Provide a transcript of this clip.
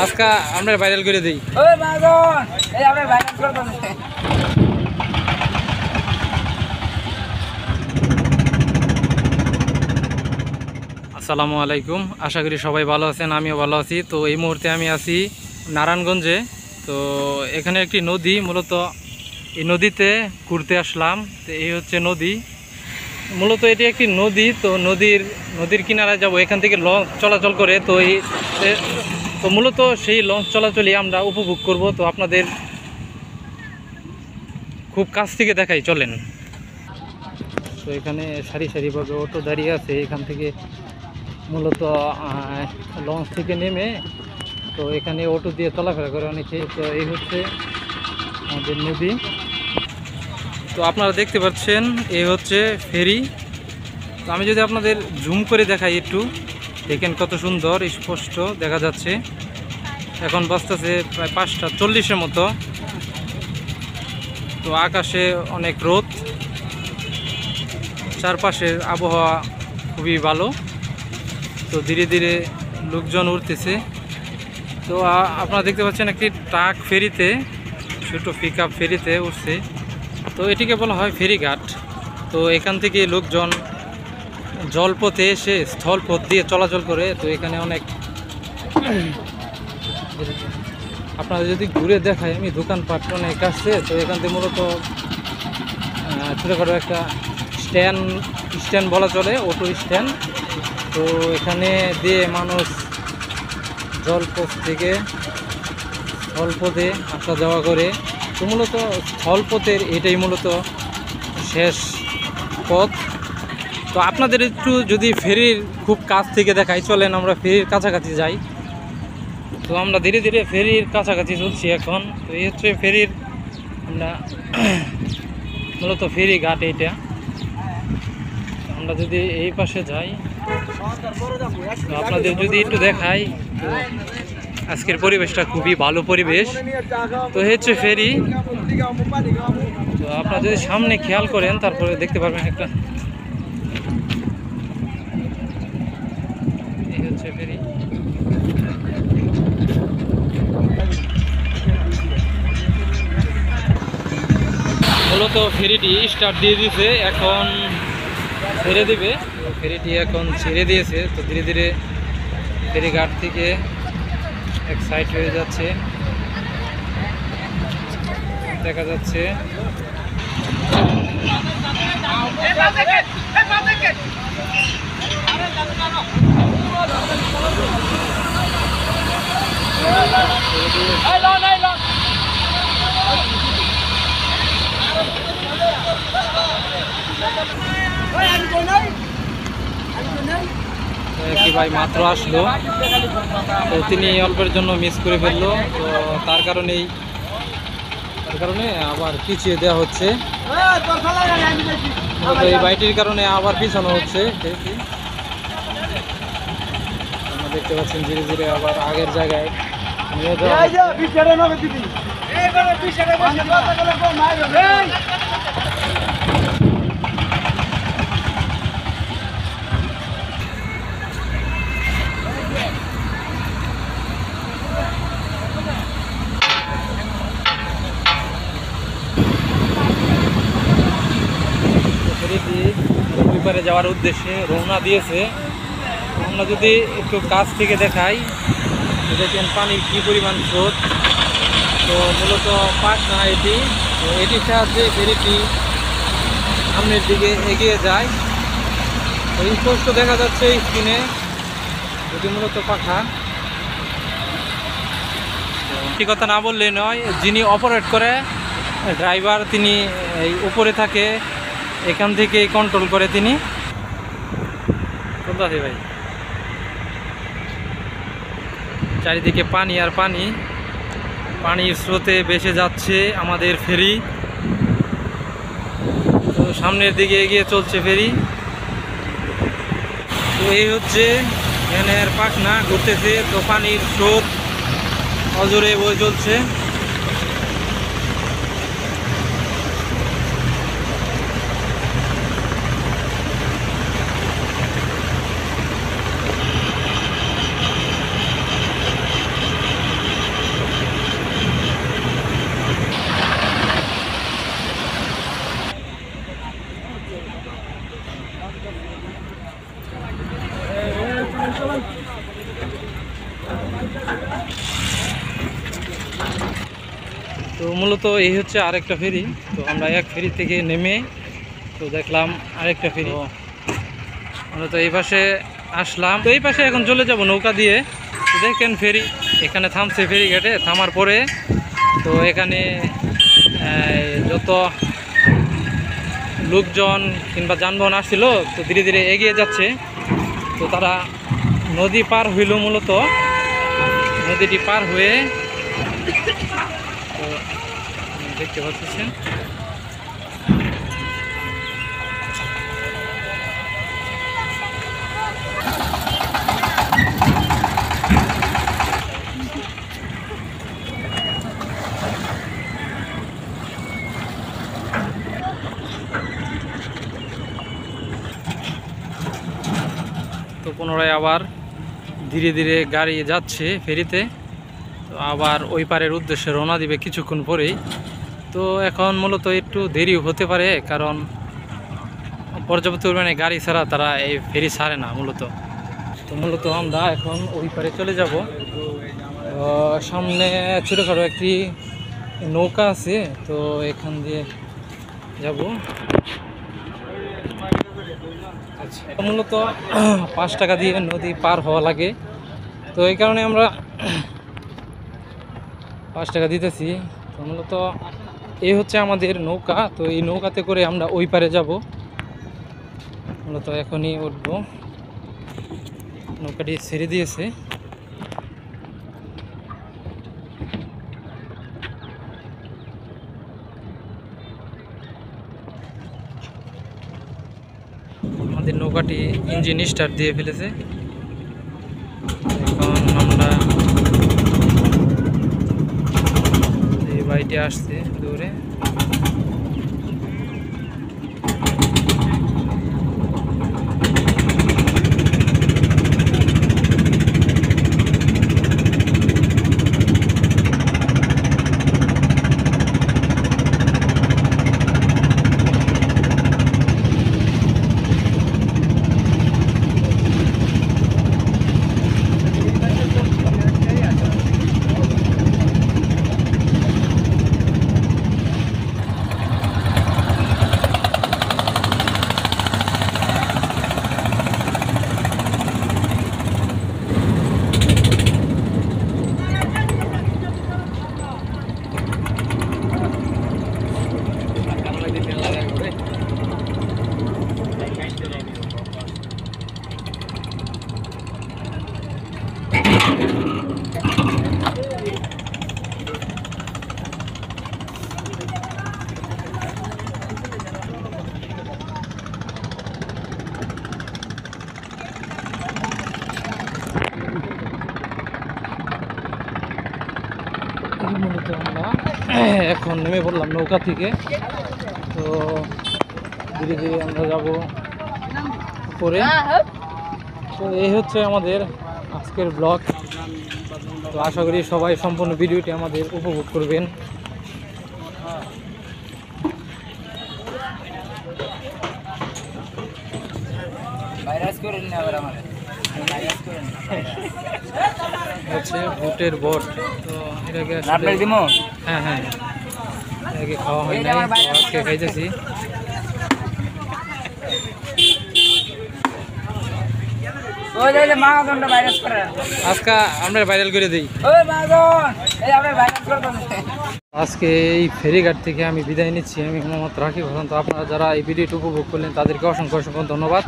আজকে আমরা ভাইরাল করে দিই। আসসালামু আলাইকুম, আশা করি সবাই ভালো আছেন, আমিও ভালো আছি। তো এই মুহূর্তে আমি আছি নারায়ণগঞ্জে। তো এখানে একটি নদী, মূলত এই নদীতে ঘুরতে আসলাম। তো এই হচ্ছে নদী, মূলত এটি একটি নদী। তো নদীর কিনারায় যাব, এখান থেকে লঞ্চ চলাচল করে। তো মূলত সেই লঞ্চ চলাচলই আমরা উপভোগ করব। তো আপনাদের খুব কাছ থেকে দেখাই, চলেন। তো এখানে সারি সারিভাবে অটো দাঁড়িয়ে আছে। এখান থেকে মূলত লঞ্চ থেকে নেমে তো এখানে অটো দিয়ে চলাফেরা করে অনেকে। তো এই হচ্ছে আমাদের নদী। তো আপনারা দেখতে পাচ্ছেন এই হচ্ছে ফেরি। তো আমি যদি আপনাদের জুম করে দেখাই একটু, দেখেন কত সুন্দর স্পষ্ট দেখা যাচ্ছে। এখন বাজতেছে প্রায় 5:40 মতো। তো আকাশে অনেক রোদ, চারপাশের আবহাওয়া খুবই ভালো। তো ধীরে ধীরে লোকজন উঠতেছে। তো আপনারা দেখতে পাচ্ছেন একটি ট্রাক ফেরিতে, ছোটো পিকআপ ফেরিতে উঠছে। তো এটিকে বলা হয় ফেরিঘাট। তো এখান থেকে লোকজন জলপথে এসে স্থলপথ দিয়ে চলাচল করে। তো এখানে অনেক, আপনারা যদি ঘুরে দেখায় আমি, দোকানপাট অনেক আসছে। তো এখান থেকে মূলত ছোটোখাটো একটা স্ট্যান্ড বলা চলে, অটো স্ট্যান্ড। তো এখানে দিয়ে মানুষ জলপথ থেকে স্থলপথে আসা যাওয়া করে। তো মূলত স্থলপথের এটাই মূলত শেষ পথ। তো আপনাদের একটু যদি ফেরির খুব কাছ থেকে দেখাই, চলেন আমরা ফেরির কাছাকাছি যাই। তো আমরা ধীরে ধীরে ফেরির কাছাকাছি চলছি এখন। তো এই হচ্ছে ফেরির, আমরা মূলত ফেরি ঘাট এইটা। আমরা যদি এই পাশে যাই, তো আপনাদের যদি একটু দেখাই, তো আজকের পরিবেশটা খুবই ভালো পরিবেশ। তো হচ্ছে ফেরি। তো আপনারা যদি সামনে খেয়াল করেন তারপরে দেখতে পারবেন একটা, এই হচ্ছে ফেরি। মূলত ফেরিটি স্টার্ট দিয়ে দিয়েছে, এখন ছেড়ে দিবে। তো ফেরিটি এখন ছেড়ে দিয়েছে। তো ধীরে ধীরে ফেরিঘাট থেকে এক সাইড হয়ে যাচ্ছে, দেখা যাচ্ছে। একটি ভাই মাত্র আসলো, তো তিনি অল্পের জন্য মিস করে ফেললো। তো তার কারণে আবার পিছিয়ে দেওয়া হচ্ছে। এই বাইটির কারণে আবার পিছানো হচ্ছে। আমরা দেখতে পাচ্ছেন ধীরে ধীরে আবার আগের জায়গায় নিয়ে যাওয়া। ওই পারে যাওয়ার উদ্দেশ্যে রওনা দিয়েছে। আমরা যদি একটু কাছ থেকে দেখাই, দেখেন পানির কী পরিমাণ স্রোত। তো মূলত পাখনা এটি। তো এটির সাহায্যে ফেরিটি সামনের দিকে এগিয়ে যায়। তো স্পষ্ট দেখা যাচ্ছে স্ক্রিনে, এটি মূলত পাখা। ঠিক কথা না বললে নয়, যিনি অপারেট করে ড্রাইভার, তিনি এই উপরে থাকে, এখান থেকে কন্ট্রোল করে তিনি। কোনটা ভাই, চারিদিকে পানি আর পানি, পানির স্রোতে ভেসে যাচ্ছে আমাদের ফেরি। তো সামনের দিকে এগিয়ে চলছে ফেরি। তো এই হচ্ছে ভ্যানের পাখনা ঘুরতেছে। তো পানির স্রোত অজোরে বয়ে চলছে। তো মূলত এই হচ্ছে আরেকটা ফেরি। তো আমরা এক ফেরি থেকে নেমে তো দেখলাম আরেকটা ফেরি, মূলত এই পাশে আসলাম। তো এই পাশে এখন চলে যাব নৌকা দিয়ে। তো দেখেন ফেরি এখানে থামছে, ফেরি ঘাটে থামার পরে তো এখানে যত লোকজন কিংবা যানবাহন আসছিল তো ধীরে ধীরে এগিয়ে যাচ্ছে। তো তারা নদী পার হইল, মূলত নদীটি পার হয়ে তো দেখতে পাচ্ছেন তো পুনরায় আবার ধীরে ধীরে গাড়ি যাচ্ছে ফেরিতে। তো আবার ওই পারের উদ্দেশ্যে রওনা দিবে কিছুক্ষণ পরেই। তো এখন মূলত একটু দেরি হতে পারে, কারণ পর্যাপ্ত পরিমাণে গাড়ি ছাড়া তারা এই ফেরি ছাড়ে না মূলত। তো মূলত আমরা এখন ওই পারে চলে যাব। সামনে ছোটোখাটো একটি নৌকা আছে, তো এখান দিয়ে যাব। মূলত 5 টাকা দিয়ে নদী পার হওয়া লাগে, তো এই কারণে আমরা 5 টাকা দিতেছি। তো মূলত এই হচ্ছে আমাদের নৌকা। তো এই নৌকাতে করে আমরা ওই পারে যাব। মূলত এখনই উঠব, নৌকাটি ছেড়ে দিয়েছে। আমাদের নৌকাটি ইঞ্জিন স্টার্ট দিয়ে ফেলেছে। এখন আমরা এই বাইটি আসছে দৌড়ে। মূলত আমরা এখন নেমে পড়লাম নৌকা থেকে। তো ধীরে ধীরে আমরা যাব উপরে। তো এই হচ্ছে আমাদের আজকের ব্লগ। তো আশা করি সবাই সম্পূর্ণ ভিডিওটি আমাদের উপভোগ করবেন। হচ্ছে বুটের বট। তো এটাকে হ্যাঁ হ্যাঁ এটাকে খাওয়া হয় নাই, আজকে খাইতেছি। আজকে আমরা ভাইরাল করে দিই। আজকে এই ফেরিঘাট থেকে আমি বিদায় নিচ্ছি। আমি মোহাম্মদ রাকিব হাসান। তো আপনারা যারা এই ভিডিওটি উপভোগ করলেন তাদেরকে অসংখ্য অসংখ্য ধন্যবাদ।